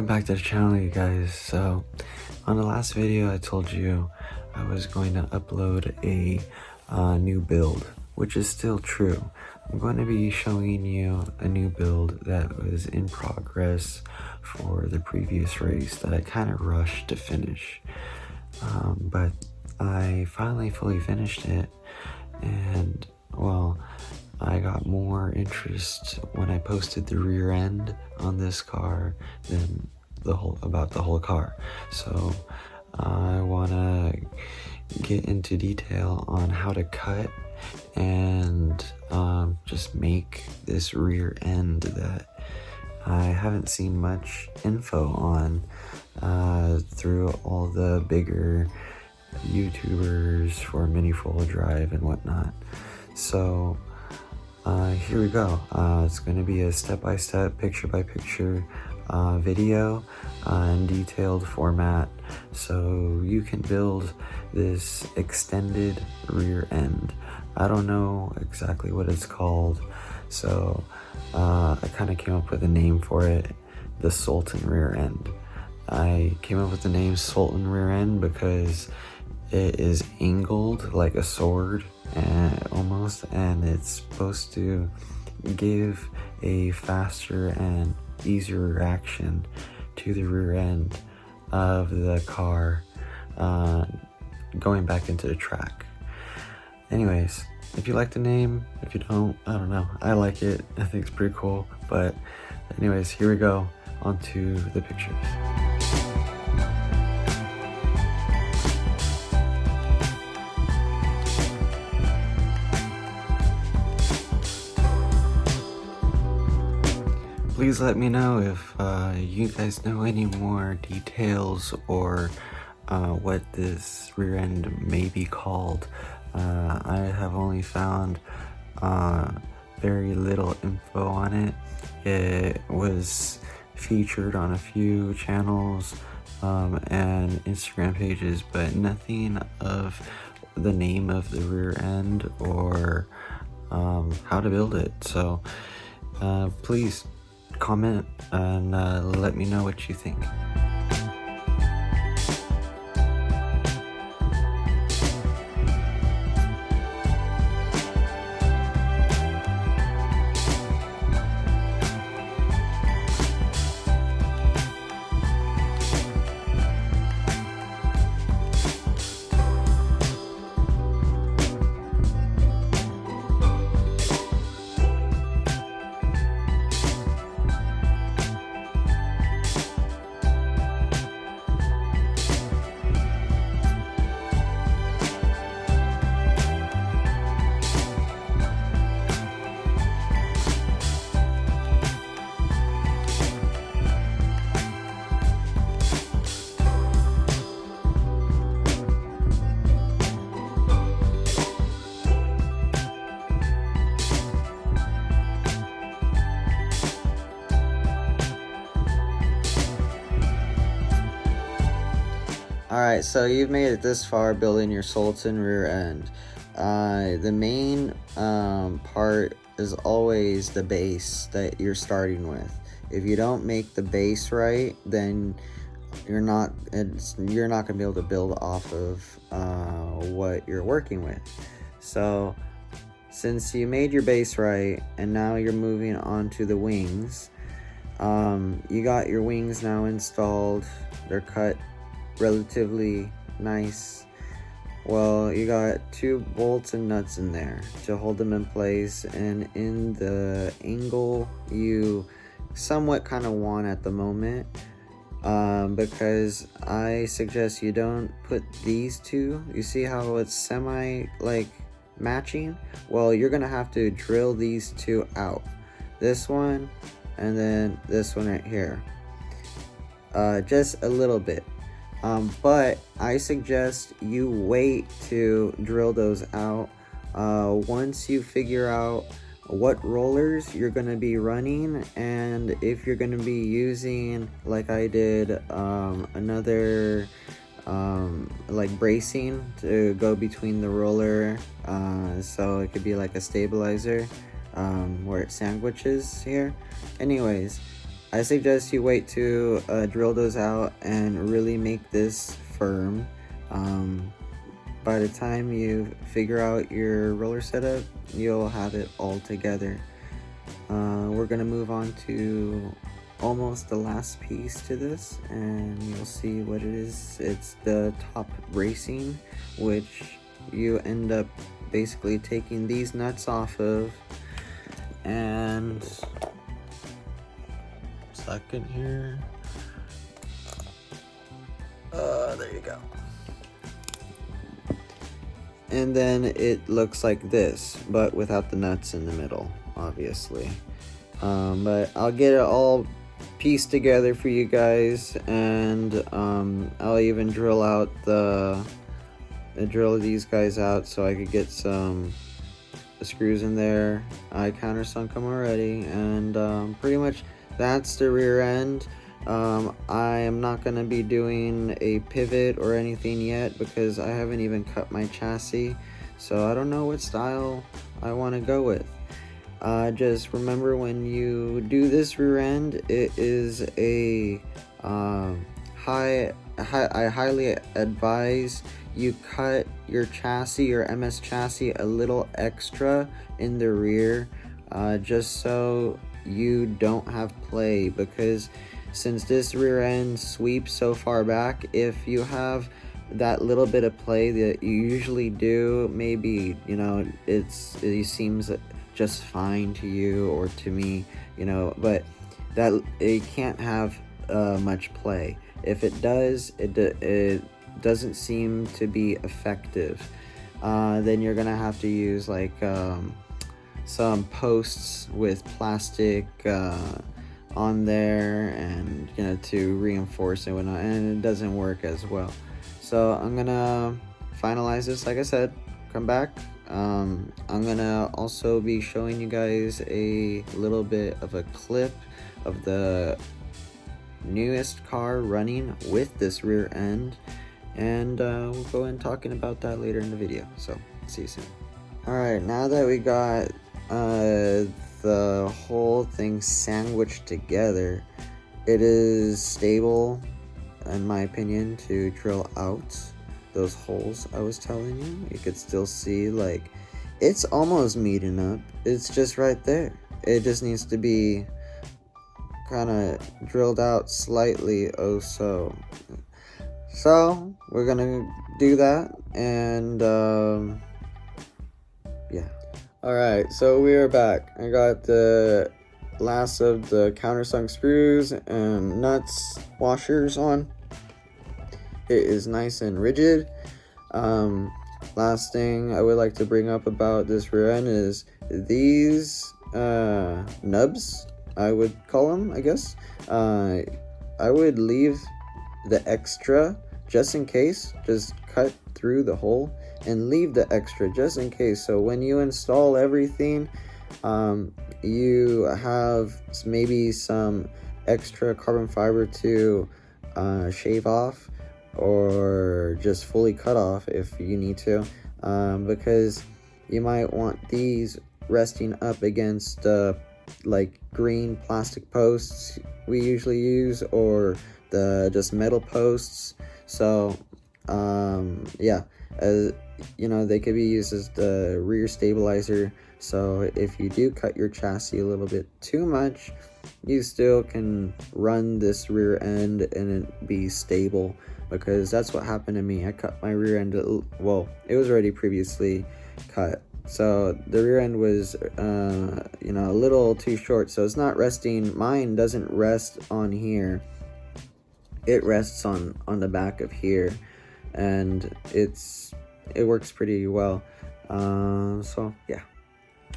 welcome back to the channel, you guys. So on the last video I told you I was going to upload a new build, which is still true. I'm going to be showing you a new build that was in progress for the previous race that I kind of rushed to finish, but I finally fully finished it, and well, I got more interest when I posted the rear end on this car than about the whole car. So I want to get into detail on how to cut and just make this rear end that I haven't seen much info on through all the bigger YouTubers for mini four-wheel drive and whatnot. So here we go. It's going to be a step-by-step, picture-by-picture video in detailed format, so you can build this extended rear end. I don't know exactly what it's called, so I kind of came up with a name for it, the Sultan rear end. I came up with the name Sultan rear end because it is angled like a sword almost, and it's supposed to give a faster and easier reaction to the rear end of the car going back into the track. Anyways, if you like the name, if you don't, I don't know, I like it. I think it's pretty cool. But anyways, here we go onto the pictures. Please let me know if you guys know any more details or what this rear end may be called. I have only found very little info on it. It was featured on a few channels and Instagram pages, but nothing of the name of the rear end or how to build it. So please comment and let me know what you think. Alright, so you've made it this far building your Sultan rear end. The main part is always the base that you're starting with. If you don't make the base right, then you're not going to be able to build off of what you're working with. So since you made your base right and now you're moving on to the wings, you got your wings now installed. They're cut relatively nice. Well, you got 2 bolts and nuts in there to hold them in place, and in the angle you somewhat kind of want at the moment, because I suggest you don't put these two. You see how it's semi like matching? Well, you're gonna have to drill these 2 out, this one and then this one right here, just a little bit. But I suggest you wait to drill those out once you figure out what rollers you're going to be running, and if you're going to be using, like I did, another like bracing to go between the roller, so it could be like a stabilizer where it sandwiches here. Anyways, I suggest you wait to drill those out and really make this firm. By the time you figure out your roller setup, you'll have it all together. We're gonna move on to almost the last piece to this, and you'll see what it is. It's the top bracing, which you end up basically taking these nuts off of, and second here, there you go. And then it looks like this, but without the nuts in the middle, obviously. But I'll get it all pieced together for you guys, and I'll even drill out drill these guys out so I could get some screws in there. I countersunk them already, and pretty much that's the rear end. I am not going to be doing a pivot or anything yet because I haven't even cut my chassis, so I don't know what style I want to go with. Just remember, when you do this rear end, it is I highly advise you cut your chassis, your MS chassis, a little extra in the rear, just so you don't have play, because since this rear end sweeps so far back, if you have that little bit of play that you usually do, maybe, you know, it seems just fine to you or to me, you know, but that it can't have much play. If it does, it doesn't seem to be effective. Then you're gonna have to use like some posts with plastic on there, and you know, to reinforce it and whatnot, and it doesn't work as well. So I'm gonna finalize this, like I said, come back. I'm gonna also be showing you guys a little bit of a clip of the newest car running with this rear end, and we'll go in talking about that later in the video. So see you soon. Alright, now that we got the whole thing sandwiched together, it is stable, in my opinion, to drill out those holes I was telling you. You could still see, like, it's almost meeting up. It's just right there. It just needs to be kind of drilled out slightly, oh so. So we're gonna do that, and yeah. Alright, so we are back. I got the last of the countersunk screws and nuts washers on. It is nice and rigid. Last thing I would like to bring up about this rear end is these nubs, I would call them, I guess. I would leave the extra just in case. Just cut through the hole and leave the extra just in case, so when you install everything, you have maybe some extra carbon fiber to shave off, or just fully cut off if you need to, because you might want these resting up against like green plastic posts we usually use, or the just metal posts. So yeah, you know, they could be used as the rear stabilizer. So if you do cut your chassis a little bit too much, you still can run this rear end and it be stable, because that's what happened to me. I cut my rear end, well, it was already previously cut, so the rear end was you know, a little too short, so it's not resting. Mine doesn't rest on here, it rests on the back of here, and it works pretty well. So yeah.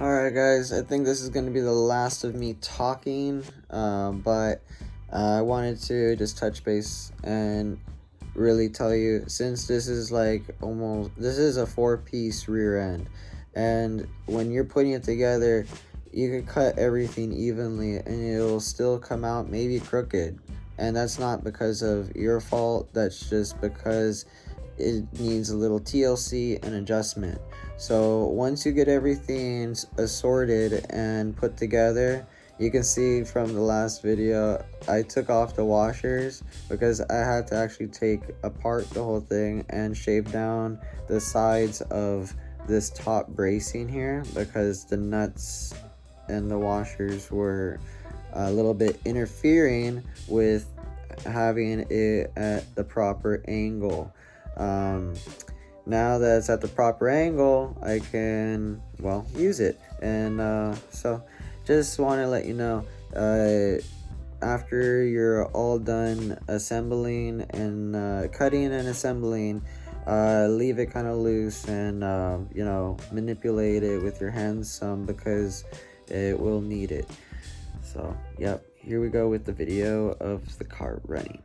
Alright guys, I think this is going to be the last of me talking, but I wanted to just touch base and really tell you, since this is like this is a 4-piece rear end, and when you're putting it together, you can cut everything evenly and it'll still come out maybe crooked, and that's not because of your fault, that's just because it needs a little TLC and adjustment. So once you get everything assorted and put together, You can see from the last video, I took off the washers because I had to actually take apart the whole thing and shave down the sides of this top bracing here because the nuts and the washers were a little bit interfering with having it at the proper angle. Now that it's at the proper angle, I can, well, use it. And so just want to let you know, after you're all done assembling and cutting and assembling, leave it kind of loose and you know, manipulate it with your hands some because it will need it. So yep, here we go with the video of the car running.